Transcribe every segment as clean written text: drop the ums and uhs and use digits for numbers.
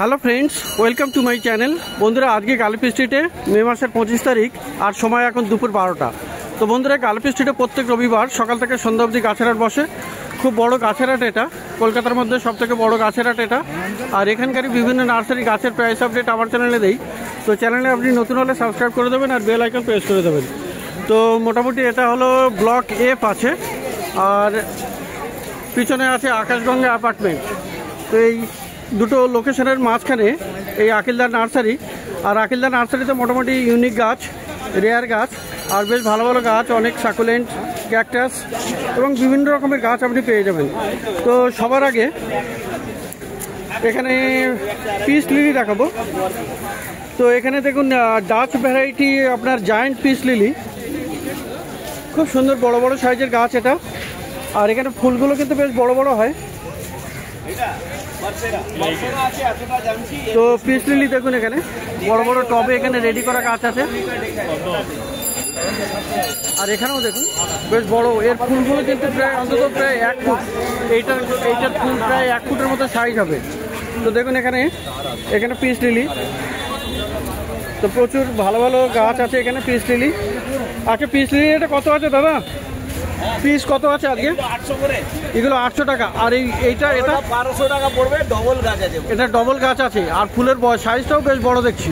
Hello friends, welcome to my channel. বন্ধুরা, আজকে গালিপি স্ট্রিটে মে মাসের 25 তারিখ, আর সময় এখন দুপুর 12টা। তো বন্ধুরা, গালিপি স্ট্রিটে প্রত্যেক রবিবার সকাল থেকে সন্ধ্যা অবধি গাছের হাট বসে। খুব বড় গাছের হাট এটা, কলকাতার মধ্যে সবথেকে বড় গাছের হাট এটা। আর এখানকারই বিভিন্ন নার্সারি গাছের প্রাইস আপডেট আমার চ্যানেলে দেই। তো চ্যানেলে আপনি নতুন হলে সাবস্ক্রাইব করে দেবেন আর বেল আইকন প্রেস করে দেবেন। তো মোটামুটি এটা হলো ব্লক এফ আছে, আর পিছনে আছে আকাশগঙ্গা অ্যাপার্টমেন্ট। তো এই দুটো লোকেশনের মাঝখানে এই আকিলদার নার্সারি। আর আকিলদার নার্সারিতে মোটামুটি ইউনিক গাছ, রেয়ার গাছ, আর বেশ ভালো ভালো গাছ, অনেক সাকুলেন্ট, ক্যাকটাস এবং বিভিন্ন রকমের গাছ আপনি পেয়ে যাবেন। তো সবার আগে এখানে পিস লিলি দেখাবো। তো এখানে দেখুন ডাচ ভ্যারাইটি আপনার জায়ান্ট পিস লিলি, খুব সুন্দর বড় বড় সাইজের গাছ এটা। আর এখানে ফুলগুলো কিন্তু বেশ বড় বড় হয়। তো পিস লিলি দেখুন এখানে বড় বড় টবে এখানে রেডি করা গাছ আছে। আর এখানেও দেখুন বেশ বড়, এর ফুলগুলো কিন্তু প্রায় অন্তত প্রায় 1 ফুট। এইটার ফুল প্রায় 1 ফুটের মতো সাইজ হবে। তো দেখুন এখানে পিস লিলি, তো প্রচুর ভালো ভালো গাছ আছে এখানে পিস লিলি। আচ্ছা, পিস লিলি এটা কত আছে দাদা? পিস কত আছে আজকে? 800 করে। এগুলো 800 টাকা। আর এটা 1200 টাকা পড়বে। ডবল গাছ আছে, এটা ডবল গাছ আছে, আর ফুলের সাইজটাও বেশ বড় দেখছি।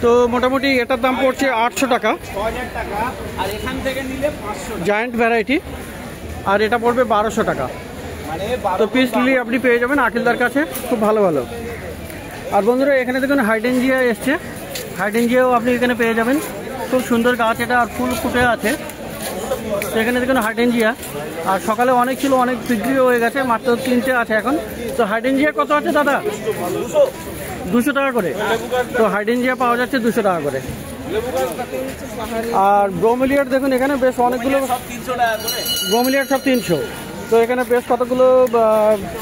তো মোটামুটি এটার দাম পড়ছে 800 টাকা, 6000 টাকা। আর এখান থেকে নিলে 500 জায়ান্ট ভ্যারাইটি। আর এটা পড়বে 1200 টাকা। মানে তো পিস লিলি আপনি পেয়ে যাবেন আকিলদার কাছে, খুব ভালো ভালো। আর বন্ধুরা, এখানে দেখুন হাইডেনজিয়া এসছে, হাইডেনজিয়াও আপনি এখানে পেয়ে যাবেন। খুব সুন্দর গাছ এটা, আর ফুল ফুটে আছে। তো এখানে দেখুন হাইডেনজিয়া, আর সকালে অনেক ছিল, অনেক বিক্রিও হয়ে গেছে, মাত্র 3টে আছে এখন। তো হাইডেনজিয়া কত আছে দাদা? 200 টাকা করে। তো হাইডেনজিয়া পাওয়া যাচ্ছে 200 টাকা করে। আর ব্রোমেলিয়ার দেখুন এখানে বেশ অনেকগুলো, 300 টাকা করে। ব্রোমেলিয়ার সব 300। তো এখানে বেশ কতগুলো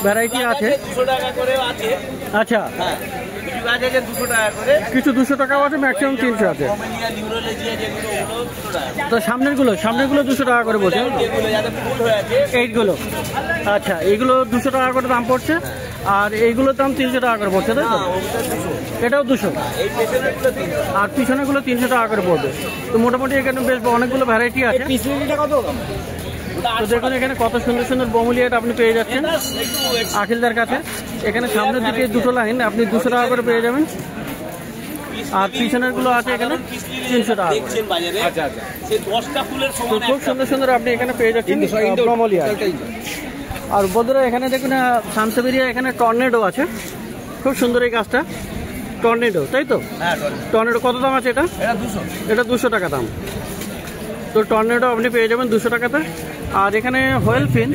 ভ্যারাইটি আছে। 200 টাকা করে আছে। আচ্ছা, হ্যাঁ, কিছু গাছ আছে 200 টাকা করে, কিছু 200 টাকাও আছে, ম্যাক্সিমাম 300 আছে। কমেলিয়া, নিউরোলজিয়া যেগুলো ওগুলো 200 টাকা। তো সামনেরগুলো 200 টাকা করে বলছে, যেগুলো যাতে ফুল হয়ে আছে এইগুলো। আচ্ছা, এইগুলো 200 টাকা করে দাম পড়ছে, আর এইগুলোর দাম 300 টাকা করে পড়ছে, তাই তো? এটাও 200, এই পেছনেরগুলো 300। আর পিছনেগুলো 300 টাকা করে পড়বে। তো মোটামুটি এখানে বেশ অনেকগুলো ভ্যারাইটি আছে। পিছনেরটা কত? তো দেখুন এখানে কত সুন্দর সুন্দর ব্রোমেলিয়াটা আপনি পেয়ে যাচ্ছেন আকিলদার কাছে। এখানে সামনের দিকে দুটো লাইন আপনি 200 টাকা করে পেয়ে যাবেন, আর পিছনেরগুলো আছে এখানে 300 টাকা। দেখছেন বাজারে। আচ্ছা আচ্ছা, সেই 10টা ফুলের তো সমান খুব সুন্দর সুন্দর আপনি এখানে পেয়ে যাচ্ছেন ব্রোমেলিয়া। আর বন্ধুরা, এখানে দেখুন সানসেভেরিয়া, এখানে টর্নেডো আছে, খুব সুন্দর এই গাছটা, টর্নেডো, তাই তো? হ্যাঁ, টর্নেডো কত দাম আছে এটা? এটা 200। এটা 200 টাকা দাম। তো টর্নেডো আপনি পেয়ে যাবেন 200 টাকাতে। আর এখানে হোয়েল ফিন,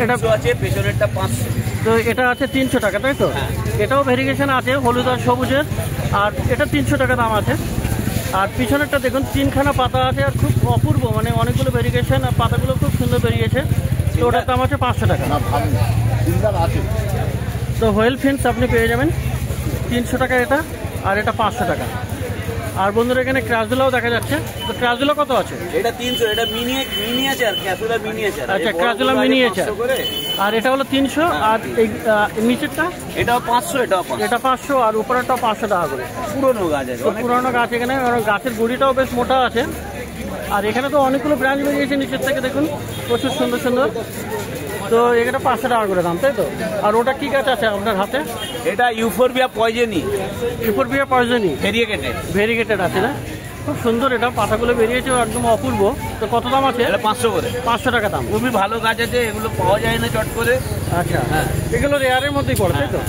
এটা 300 আছে, পেছনেরটা 500। তো এটা আছে 300 টাকা, তাই তো? এটাও ভেরিগেশন আছে, হলুদ আর সবুজের, আর এটা 300 টাকা দাম আছে। আর পিছনেরটা দেখুন 3খানা পাতা আছে, আর খুব অপূর্ব, মানে অনেকগুলো ভেরিগেশন, আর পাতাগুলো খুব সুন্দর বেরিয়েছে। তো ওটার দাম আছে 500 টাকা। তো হোয়েল ফিন্স আপনি পেয়ে যাবেন 300 টাকা এটা, আর এটা 500 টাকা। আর বন্ধুরা, এখানে ক্রাসুলাও দেখা যাচ্ছে। তো ক্রাসুলা কত আছে? এটা 300, এটা মিনিয়েচার, ক্যাসুলা মিনিয়েচার। আচ্ছা, ক্রাসুলা মিনিয়েচার। আর এটা হলো 300, আর এই নিচেরটা এটাও 500, এটাও 500। এটা 500, আর উপরেরটাও 500 টাকা করে। পুরনো গাছ আছে, তো পুরোনো গাছ এখানে, গাছের গুড়িটাও বেশ মোটা আছে। আর এখানে তো অনেকগুলো ব্রাঞ্চ বেরিয়েছে নিচের থেকে, দেখুন প্রচুর সুন্দর সুন্দর। তো এখানে 500 টাকা করে দাম, তাই তো? আর ওটা কি গাছ আছে আপনার হাতে? এটা ইউফোরবিয়া পয়জনি। ইউফোরবিয়া পয়জনি ভেরিগেটেড আছে না? খুব সুন্দর, এটা পাতাগুলো বেরিয়েছে একদম অপূর্ব। তো কত দাম আছে? এটা 500 করে। 500 টাকা দাম। খুবই ভালো গাছ আছে, এগুলো পাওয়া যায় না চট করে। আচ্ছা, হ্যাঁ, এগুলো রেয়ারের মধ্যেই পড়ে, তাই তো?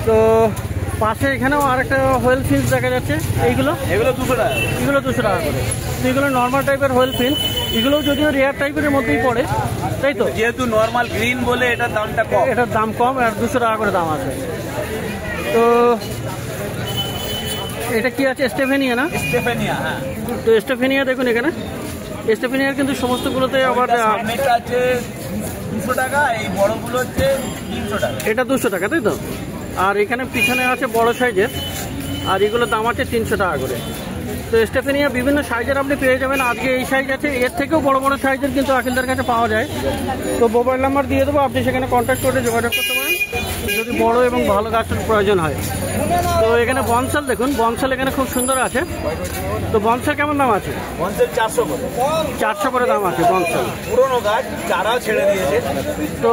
তো পাশে এখানেও আরেকটা হোয়েল ফিন্স দেখা যাচ্ছে। এগুলো 200 টাকা। এগুলো 200 টাকা করে। তো এগুলো নর্মাল টাইপের হোয়েল ফিন্স, এগুলোও যদিও রেয়ার টাইপের মধ্যেই পড়ে, তাই তো? যেহেতু নর্মাল গ্রিন বলে এটার দামটা কম। এটার দাম কম, আর 200 টাকা করে দাম আছে। তো এটা কি আছে? স্টেফেনিয়া না? স্টেফেনিয়া, হ্যাঁ। তো স্টেফেনিয়া দেখুন এখানে, স্টেফেনিয়ার কিন্তু সমস্তগুলোতে আবার সামনেটা আছে 200 টাকা, এই বড়গুলো হচ্ছে 300 টাকা। এটা 200 টাকা, তাই তো? আর এখানে পিছনে আছে বড় সাইজের, আর এগুলোর দাম আছে 300 টাকা করে। তো স্টেফেনিয়া বিভিন্ন সাইজের আপনি পেয়ে যাবেন। আজকে এই সাইজ আছে, এর থেকেও বড় বড় সাইজের কিন্তু আকিলদার কাছে পাওয়া যায়। তো মোবাইল নাম্বার দিয়ে দেবো, আপনি সেখানে কন্ট্যাক্ট করে যোগাযোগ করতে পারেন। যদি বড় এবং ভালো গাছের প্রয়োজন হয়। তো এখানে বনসাল দেখুন, বনসাল এখানে খুব সুন্দর আছে। তো বনসাল কেমন দাম আছে? বনসাল 400 করে। 400 করে দাম আছে বনসাল। পুরোনো গাছ, চারাও ছেড়ে দিয়েছে। তো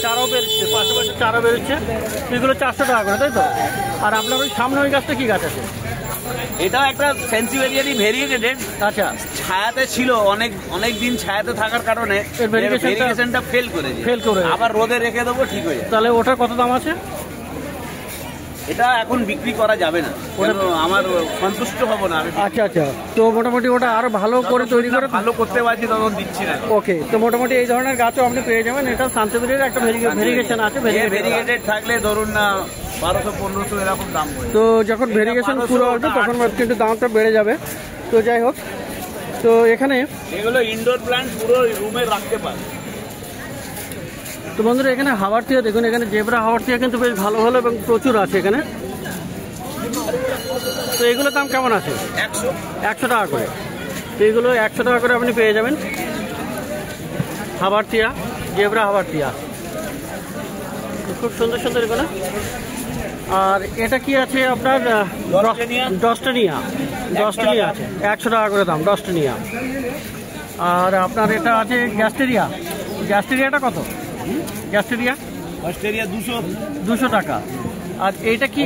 চারাও বেরোচ্ছে, পাশাপাশি চারা বেরোচ্ছে। এগুলো 400 টাকা করে, তাই তো? আর আপনার ওই সামনে ওই গাছটা কি গাছ আছে? এটাও একটা সেন্সিভেরিয়ারই ভেরিয়েটেড। আচ্ছা, ছায়াতে ছিল অনেক দিন, ছায়াতে থাকার কারণে ভেরিয়েশনটা ফেল করে আবার রোদে রেখে দেবো, ঠিক হয়ে যাবে। তাহলে ওটার কত দাম আছে? এটা এখন বিক্রি করা যাবে না, আমার সন্তুষ্ট হব না। আচ্ছা আচ্ছা, তো মোটামুটি ওটা আরো ভালো করে তৈরি করে ভালো করতে পারছি তখন দিচ্ছি না। ওকে, তো মোটামুটি এই ধরনের গাছও আপনি পেয়ে যাবেন। এটা সানসেভেরিয়ার একটা ভেরিগেশন আছে। ভেরিগেটেড থাকলে ধরুন না 1200-1500 এরকম দাম হয়। তো যখন ভেরিগেশন পুরো হবে তখন কিন্তু দামটা বেড়ে যাবে। তো যাই হোক, তো এখানে এগুলো ইনডোর প্ল্যান্ট, পুরো রুমে রাখতে পারে। তো বন্ধুরা এখানে হাওয়ার টিয়া দেখুন, এখানে জেব্রা হাওয়ার টিয়া কিন্তু বেশ ভালো ভালো এবং প্রচুর আছে এখানে। তো এগুলোর দাম কেমন আছে? 100 টাকা করে। তো এগুলো 100 টাকা করে আপনি পেয়ে যাবেন। হাওয়ার টিয়া, জেব্রা হাওয়ার টিয়া খুব সুন্দর সুন্দর এগুলো। আর এটা কি আছে আপনার? ডস্টেনিয়া আছে, 100 টাকা করে দাম ডস্টেনিয়া। আর আপনার এটা আছে গ্যাস্টেরিয়াটা কত? গ্যাস্টেরিয়া 200 টাকা। আর এইটা কি?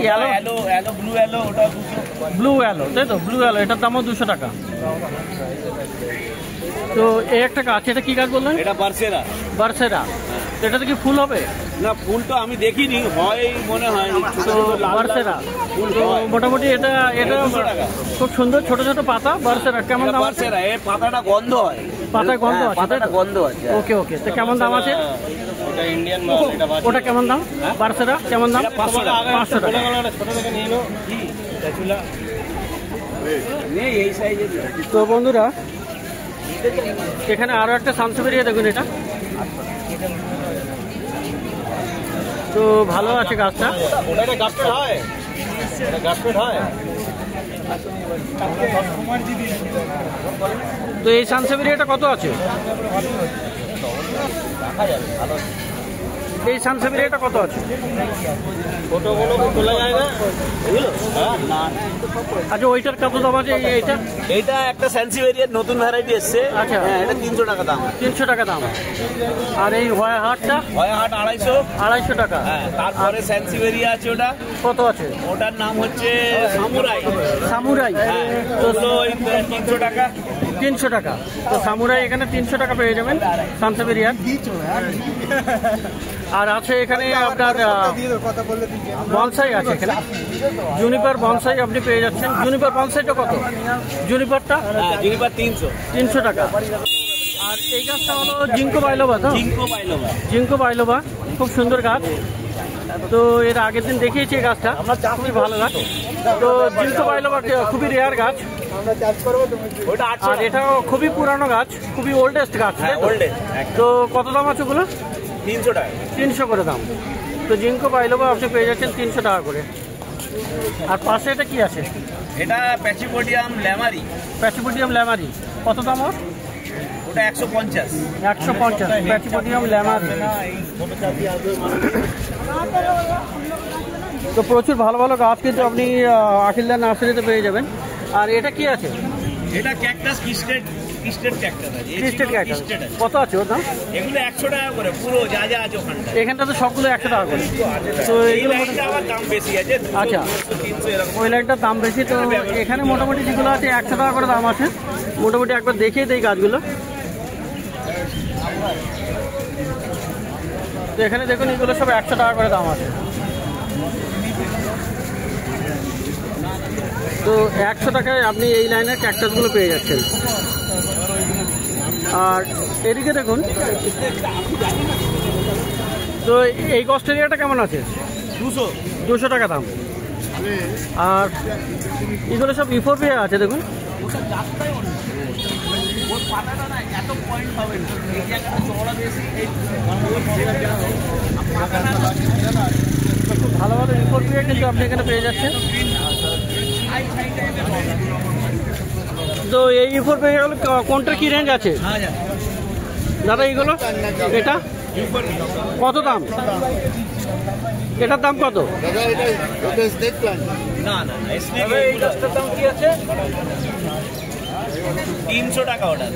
ব্লু অ্যালো, তাই তো? ব্লু অ্যালো, এটার দামও 200 টাকা। তো এই একটা গাছ, এটা কি গাছ বললেন? এটা বারসেরা। এটাতে কি ফুল হবে? না, ফুল তো আমি দেখিনি, হয় মনে হয়। তো বারসেরা মোটামুটি এটা খুব সুন্দর, ছোট ছোট পাতা। বারসেরা কেমন দাম আছে? এর পাতাটা গন্ধ হয়, পাতায় গন্ধ আছে, পাতাটা গন্ধ আছে। ওকে ওকে, তো কেমন দাম আছে? ইন্ডিয়ান মাল, ওটা কেমন দাম? বারসেরা কেমন দাম? 500 টাকা। তো বন্ধুরা এখানে আরো একটা সানসেভেরিয়া দেখুন, এটা তো ভালো আছে গাছটা। তো এই সানসেভেরিয়াটা কত আছে? এই সানসেভেরিয়াটা কত আছে? আচ্ছা, ওইটার কত দাম আছে? এইটা একটা সেন্সিভেরিয়ার নতুন ভ্যারাইটি এসছে। আচ্ছা, এটা 300 টাকা দাম। 300 টাকা দাম। আর এই হোয়া হাটটা? 250 টাকা। তারপরে সেন্সিভেরিয়া আছে, ওটা কত আছে? ওটার নাম হচ্ছে সামুরাই। তো 300 টাকা। 300 টাকা। তো সামুরাই এখানে 300 টাকা পেয়ে যাবেন সানসেভেরিয়ার। আর আছে এখানে আপনার বনসাই আছে, এখানে জুনিপার বনসাই আপনি পেয়ে যাচ্ছেন। জুনিপার বনসাইটা কত? জুনিপারটা 300 টাকা। আর এই গাছটা হলো জিঙ্কো বাইলোবা। তো জিঙ্কো বাইলোবা খুব সুন্দর গাছ। তো এর আগের দিন দেখিয়েছি এই গাছটা, খুবই ভালো গাছ। তো জিঙ্কো বাইলোবা খুবই রেয়ার গাছ। আর এটাও খুবই পুরানো গাছ, খুবই ওল্ডেস্ট গাছ। তো কত দাম আছে ওগুলো? 300 টাকা। 300 করে দাম। তো জিঙ্কো বাইলোবা আপনি পেয়ে যাচ্ছেন 300 টাকা করে। আর পাশে এটা কি আছে? এটা প্যাচিপোডিয়াম ল্যামারি। কত দাম ওর? ওটা 150। 150 প্যাচিপোডিয়াম ল্যামারি। তো প্রচুর ভালো ভালো গাছ কিন্তু আপনি আখিলদার নার্সারিতে পেয়ে যাবেন। আর এটা কি আছে? এটা ক্যাকটাস, কিস্টেড ক্যাকটাস আছে। কিস্টেড ক্যাকটাস কত আছে ওর দাম? এগুলো 100 টাকা করে, পুরো যা আছে ওখানটা। এখানটা তো সবগুলো 100 টাকা করে। তো এইগুলো আবার দাম বেশি আছে। আচ্ছা, 300 এরকম। ওই লাইটটার দাম বেশি। তো এখানে মোটামুটি যেগুলো আছে 100 টাকা করে দাম আছে। মোটামুটি একবার দেখিয়ে দেই গাছগুলো। তো এখানে দেখুন, এগুলো সব 100 টাকা করে দাম আছে। তো 100 টাকায় আপনি এই লাইনের ক্যাকটাসগুলো পেয়ে যাচ্ছেন। আর এদিকে দেখুন, তো এই অস্ট্রেলিয়াটা কেমন আছে? 200 টাকা দাম। আর এগুলো সব ইফোরবিয়া আছে দেখুন। খুব ভালো ভালো ইফোরবিয়া কিন্তু আপনি এখানে পেয়ে যাচ্ছেন। তো এই ইফোরবিয়া কোনটার কি রেঞ্জ আছে দাদা? এইগুলো এটা কত দাম? এটার দাম কত? না না এই গাছটার দাম কি আছে? 300 টাকা ওটা।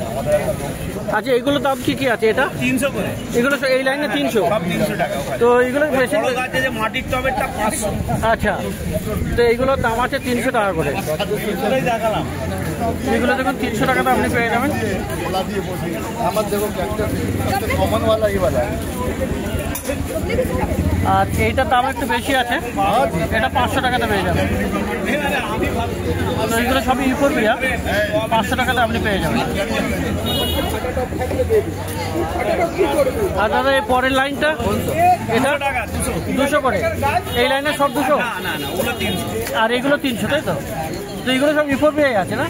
আচ্ছা এগুলোর দাম কি কি আছে? এটা 300 করে। এগুলো এই লাইনে 300, সব 300 টাকা। তো এগুলো বেশি গাছে যে মাটির টবেরটা 500। আচ্ছা, তো এইগুলোর দাম আছে 300 টাকা করে। দেখালাম এগুলো দেখুন 300 টাকাতে আপনি পেয়ে যাবেন। আর এইটার দাম একটু বেশি আছে, এটা 500 টাকাতে পেয়ে যাবেন। তো এইগুলো সবই ইউফোরবিয়া, 500 টাকাতে আপনি পেয়ে যাবেন। আর দাদা এই পরের লাইনটা এটা 200 করে, এই লাইনে সব 200 আর এগুলো 300, তাই তো? তো এইগুলো সব ইউফোরবিয়াই আছে না?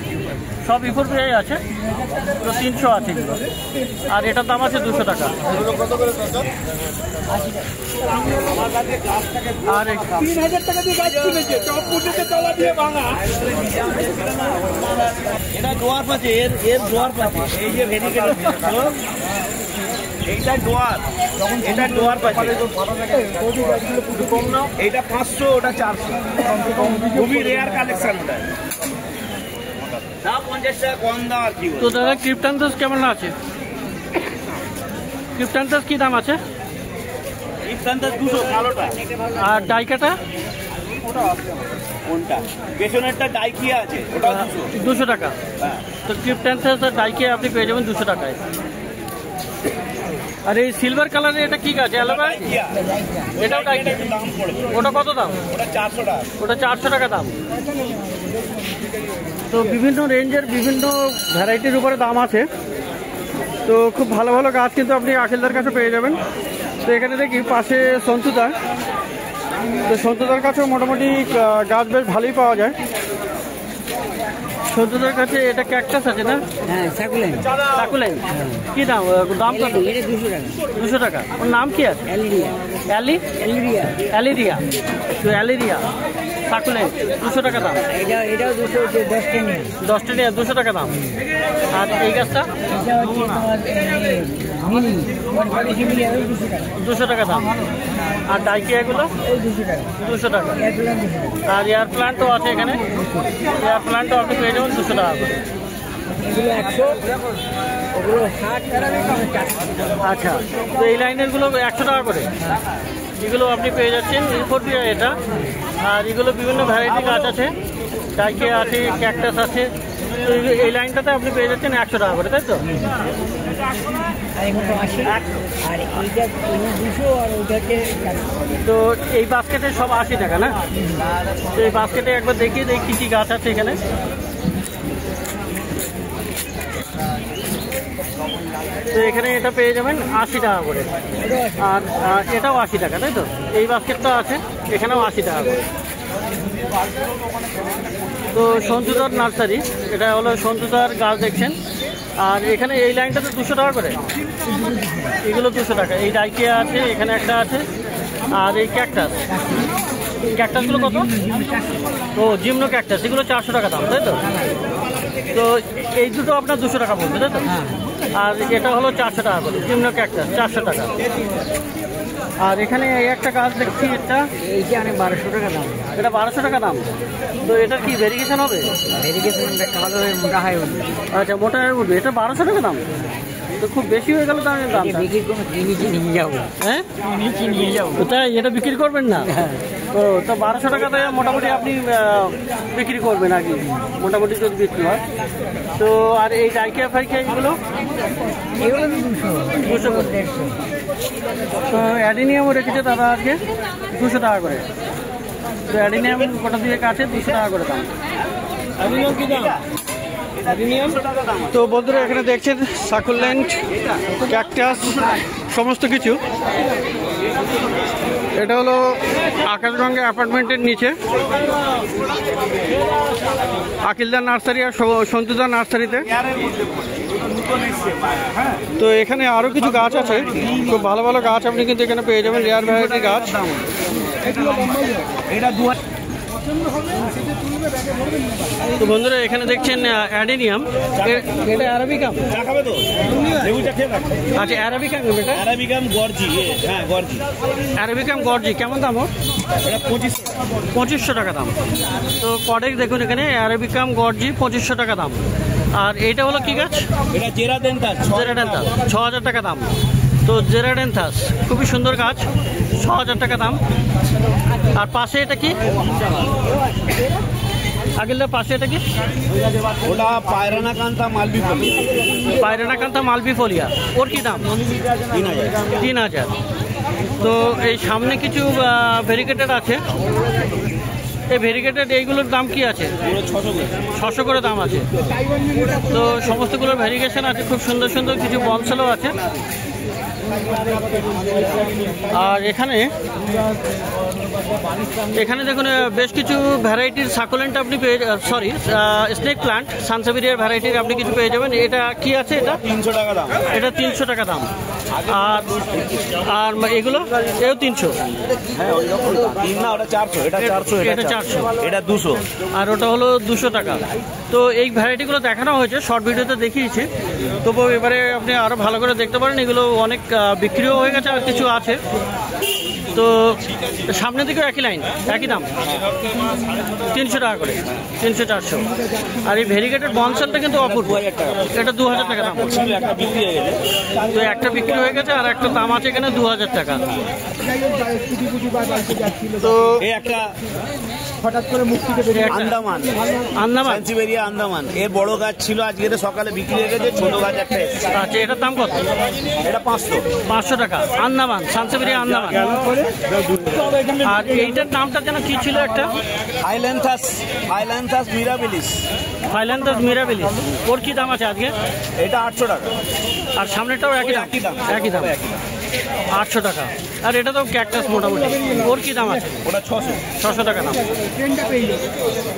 সব ইউফোরবিয়াই আছে, তো 300 আছে এগুলো। আর এটার দাম আছে 200 টাকা। আর 3000 টাকা দিয়ে গাছ কিনেছে, টপ পুজোতে তলা দিয়ে ভাঙা। এটা ডোয়ার পাচ্ছে, এর ডোয়ার পাচ্ছে। এই যে ভেরিকেট এইটা ডোয়ার, এটা ডোয়ার পাচ্ছে। এইটা 500, ওটা 400। খুবই রেয়ার কালেকশন ওটা। না 50 টাকা কম দাম আর কি। তো দাদা ক্রিপ্টান্থাস কেমন আছে? ক্রিপ্টান্থাস কি দাম আছে? ক্রিপ্টান্থাস 200 কালোটা। আর ডাইকাটা? কোনটা? পেছনেরটা ডাইকিয়া আছে, ওটা 200 টাকা। তো ক্রিপ্টান্থাস আর ডাইকিয়া আপনি পেয়ে যাবেন 200 টাকায়। আর এই সিলভার কালারের এটা কি গাছ? ডাইকিয়া। এটাও ডাইকিয়া। দাম পড়বে। ওটা কত দাম? ওটা 400 টাকা। ওটা 400 টাকা দাম। তো বিভিন্ন রেঞ্জের বিভিন্ন ভ্যারাইটির উপরে দাম আছে। তো খুব ভালো ভালো গাছ কিন্তু আপনি আখিলদার কাছে পেয়ে যাবেন। তো এখানে দেখি পাশে সন্তুদা, তো সন্তুদার কাছেও মোটামুটি গাছ বেশ ভালোই পাওয়া যায়। সন্তুদার কাছে এটা ক্যাকটাস আছে না? হ্যাঁ, সাকুলেন। সাকুলেন কি দাম? দাম কত? এটা 200 টাকা। 200 টাকা। ওর নাম কি আছে? অ্যালিরিয়া। অ্যালিরিয়া। তো অ্যালিরিয়া সাকুলেন 200 টাকা দাম। এটাও 200, 10 টেনে। 10 টেনে 200 টাকা দাম। আর এই গাছটা? এটা হচ্ছে তোমার মিনি, 200 টাকা দাম। আর ডাইকিয়াগুলো 200 টাকা। 200 টাকা। এয়ারপ্লেন 200 টাকা। আর এয়ার প্ল্যান্টও আছে এখানে, এয়ার প্ল্যান্টও আপনি পেয়ে যাবেন 200 টাকা করে। এগুলো 100, ওগুলো 60 টাকা, 400। আচ্ছা, তো এই লাইনেরগুলো 100 টাকা করে। এগুলো আপনি পেয়ে যাচ্ছেন ইউফোরবিয়া এটা। আর এগুলো বিভিন্ন ভ্যারাইটি গাছ আছে, ডাইকিয়া আছে, ক্যাকটাস আছে। তো এই লাইনটাতে আপনি পেয়ে যাচ্ছেন 100 টাকা করে, তাই তো? আর এগুলো 80, আর এইটা 200, আর ওইটাতে 400। তো এই বাস্কেটে সব 80 টাকা না? তো এই বাস্কেটে একবার দেখিয়ে দেই কী কী গাছ আছে এখানে। তো এখানে এটা পেয়ে যাবেন 80 টাকা করে। আর এটাও 80 টাকা, তাই তো? এই বাস্কেটটা আছে, এখানেও 80 টাকা করে। তো সন্তুদার নার্সারি, এটা হলো সন্তুদার গাছ দেখছেন। আর এখানে এই লাইনটাতে 200 টাকা করে, এগুলো 200 টাকা। এই ডাইকিয়া আছে, এখানে একটা আছে। আর এই ক্যাকটাসগুলো কত? ও জিমনো ক্যাকটাস, এগুলো 400 টাকা দাম, তাই তো? তো এই দুটো আপনার 200 টাকা পড়বে, তাই তো? আর এটা হলো 400 টাকা করে, জিমনো ক্যাকটাস 400 টাকা। আর এখানে এই একটা গাছ দেখছি, এটা এইটা অনেক 1200 টাকা দাম। এটা 1200 টাকা দাম। তো এটার কি ভেরিগেশন হবে? ভেরিগেশন ভালো মোটা হয়। আচ্ছা, মোটা হয়ে উঠবে। এটা 1200 টাকা দাম, তো খুব বেশি হয়ে গেল দামের দাম। বিক্রি করে নিচে নিয়ে যাবো। হ্যাঁ, নিচে নিয়ে যাবো। তাই এটা বিক্রি করবেন না? ও, তো 1200 টাকাতে মোটামুটি আপনি বিক্রি করবেন আর কি, মোটামুটি যদি বিক্রি হয়। তো আর এই ডাইকিয়া ফাইকিয়া এগুলো এগুলো 200 করে। 150। তো অ্যাডিনিয়ামও রেখেছে দাদা আজকে 200 টাকা করে। তো অ্যাডিনিয়াম গোটা দিয়ে কাছে 200 টাকা করে দাম। অ্যাডিনিয়াম কি দাম? তো বন্ধুরা এখানে দেখছেন সাকুলেন্ট, ক্যাকটাস সমস্ত কিছু। এটা হলো আকাশগঙ্গা অ্যাপার্টমেন্টের নিচে আকিলদার নার্সারি আর সন্তুদার নার্সারিতে। তো এখানে আরও কিছু গাছ আছে, খুব ভালো ভালো গাছ আপনি কিন্তু এখানে পেয়ে যাবেন, রেয়ার ভ্যারাইটি গাছ। তো বন্ধুরা এখানে দেখছেন অ্যাডেনিয়াম, এটা অ্যারাবিকাম দেখাবে তো লেবুটা খেয়ে রাখ। আচ্ছা অ্যারাবিকাম, এটা অ্যারাবিকাম গর্জি, হ্যাঁ গর্জি। অ্যারাবিকাম গর্জি কেমন দাম ওর? এটা 2500 টাকা দাম। তো পরের দেখুন এখানে অ্যারাবিকাম গর্জি 2500 টাকা দাম। আর এইটা হলো কি গাছ? এটা জেরাডেন্থাস, 6000 টাকা দাম। তো জেরাডেন্থাস খুবই সুন্দর গাছ, 6000 টাকা দাম। আর পাশে এটা কি আগের পাশে এটা কি? ওটা পায়রানাকান্তা মালবিফলিয়া। পায়রানাকান্তা মালবিফলিয়া, ওর কি দাম? 3000। তো এই সামনে কিছু ভেরিকেটেড আছে, এই ভেরিকেটেড এইগুলোর দাম কি আছে? 600 করে দাম আছে। তো সমস্তগুলোর ভেরিগেশন আছে, খুব সুন্দর সুন্দর কিছু বনসেলও আছে। আর এখানে দেখুন বেশ কিছু ভ্যারাইটির সাকুলেন্ট আপনি পেয়ে, সরি স্নেক প্লান্ট সানসাভেরিয়ার ভ্যারাইটির আপনি কিছু পেয়ে যাবেন। এটা কি আছে? এটা 300 টাকা দাম। এটা 300 টাকা দাম। আর আর এগুলো এও 300। হ্যাঁ ওই রকম না, ওটা 400, এটা 400, এটা 400, এটা 200, আর ওটা হলো 200 টাকা। তো এই ভ্যারাইটিগুলো দেখানো হয়েছে, শর্ট ভিডিওতে দেখিয়েছি। তবু এবারে আপনি আরও ভালো করে দেখতে পারেন, এগুলো অনেক বিক্রিও হয়ে গেছে আর কিছু আছে। তো সামনের দিকেও একই লাইন, একই দাম, 300 টাকা করে, 300-400। আর এই ভেরিগেটেড বনসেলটা কিন্তু অপূর্ব, এটা 2000 টাকা দাম। একটা বিক্রি হয়ে গেছে, তো একটা বিক্রি হয়ে গেছে আর একটা দাম আছে এখানে 2000 টাকা। তো এই একটা হঠাৎ করে মুখ থেকে বেরিয়ে আন্দামান, সানসাভেরিয়া আন্দামান, এর বড় গাছ ছিল, আজকে তো সকালে বিক্রি হয়ে গেছে, ছোট গাছ একটা। আচ্ছা এটার দাম কত? এটা 500 টাকা। আন্দামান, সানসাভেরিয়া আন্দামান। আর এইটার নামটা যেন কি ছিল একটা? হাইল্যান্থাস মিরাবিলিস। হাইল্যান্থাস মিরাবিলিস, ওর কি দাম আছে আজকে? এটা 800 টাকা। আর সামনেটাও একই দাম? একই দাম, 800 টাকা। আর এটা তো ক্যাকটাস মোটামুটি, ওর কি দাম আছে? ওটা 600 টাকা দাম।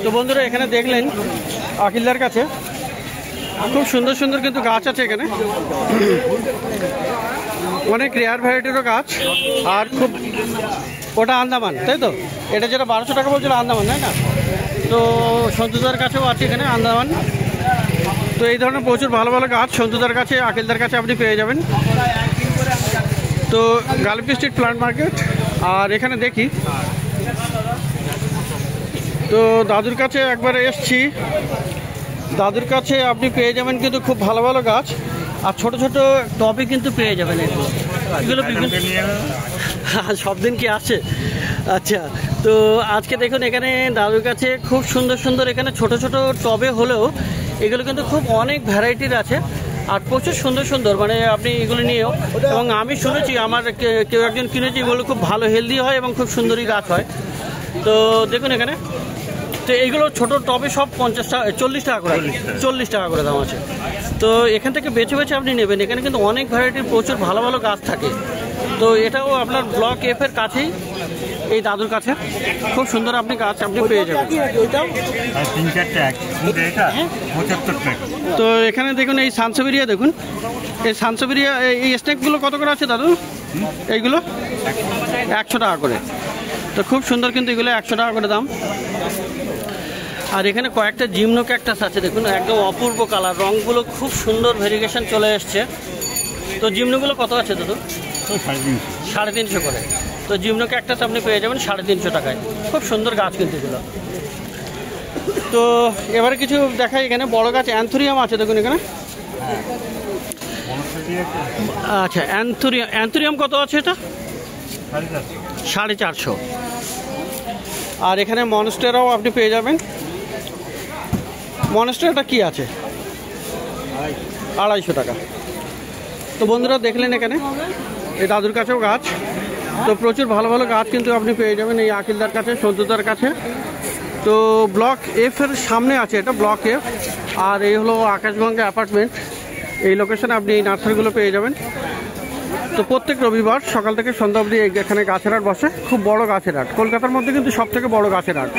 তো বন্ধুরা এখানে দেখলেন আকিলদার কাছে খুব সুন্দর সুন্দর কিন্তু গাছ আছে এখানে, অনেক রেয়ার ভ্যারাইটিরও গাছ। আর খুব, ওটা আন্দামান তাই তো? এটা যেটা 1200 টাকা বলছিল আন্দামান, তাই না? তো সন্তুদার কাছেও আছে এখানে আন্দামান। তো এই ধরনের প্রচুর ভালো ভালো গাছ সন্তুদার কাছে, আকিলদার কাছে আপনি পেয়ে যাবেন। তো গালিপি স্ট্রিট প্লান্ট মার্কেট। আর এখানে দেখি, তো দাদুর কাছে একবার এসছি, দাদুর কাছে আপনি পেয়ে যাবেন কিন্তু খুব ভালো ভালো গাছ। আর ছোট ছোট টবে কিন্তু পেয়ে যাবেন এগুলো বিভিন্ন সব দিন কি আসে। আচ্ছা, তো আজকে দেখুন এখানে দাদুর কাছে খুব সুন্দর সুন্দর এখানে ছোট ছোট টবে হলেও এগুলো কিন্তু খুব অনেক ভ্যারাইটির আছে আর প্রচুর সুন্দর সুন্দর, মানে আপনি এগুলো নিয়েও, এবং আমি শুনেছি আমার কেউ একজন কিনেছি, এগুলো খুব ভালো হেলদি হয় এবং খুব সুন্দরই গাছ হয়। তো দেখুন এখানে, তো এইগুলো ছোটো টবে সব 50 টাকা 40 টাকা করে, 40 টাকা করে দাম আছে। তো এখান থেকে বেছে বেছে আপনি নেবেন, এখানে কিন্তু অনেক ভ্যারাইটির প্রচুর ভালো ভালো গাছ থাকে। তো এটাও আপনার ব্লক এফ এর কাছেই, এই দাদুর কাছে খুব সুন্দর আপনি গাছ আপনি পেয়ে যাবেন। তো এখানে দেখুন এই সানসাভেরিয়া, দেখুন এই সানসাভেরিয়া, এই স্নেকগুলো কত করে আছে দাদু? এইগুলো 100 টাকা করে। তো খুব সুন্দর কিন্তু এগুলো 100 টাকা করে দাম। আর এখানে কয়েকটা জিমনো ক্যাকটাস আছে, দেখুন একদম অপূর্ব কালার, রঙগুলো খুব সুন্দর, ভেরিগেশন চলে এসছে। তো জিমনোগুলো কত আছে দাদু? 350 করে। তো জিমনো ক্যাকটাস আপনি পেয়ে যাবেন 350 টাকায়, খুব সুন্দর গাছ কিন্তু এগুলো। তো এবারে কিছু দেখাই, এখানে বড় গাছ অ্যান্থুরিয়াম আছে, দেখুন এখানে। আচ্ছা, অ্যান্থুরিয়াম কত আছে এটা? 450। আর এখানে মনস্টেরাও আপনি পেয়ে যাবেন। মনস্টেরাটা কি আছে? 250 টাকা। তো বন্ধুরা দেখলেন এখানে এই দাদুর কাছেও গাছ, তো প্রচুর ভালো ভালো গাছ কিন্তু আপনি পেয়ে যাবেন এই আকিলদার কাছে, সন্তুদার কাছে। তো ব্লক এফ এর সামনে আছে এটা, ব্লক এফ। আর এই হলো আকাশগঙ্গা অ্যাপার্টমেন্ট, এই লোকেশনে আপনি এই নার্সারিগুলো পেয়ে যাবেন। তো প্রত্যেক রবিবার সকাল থেকে সন্ধ্যা অবধি এখানে গাছের হাট বসে, খুব বড় গাছের হাট, কলকাতার মধ্যে কিন্তু সব থেকে বড় গাছের হাট।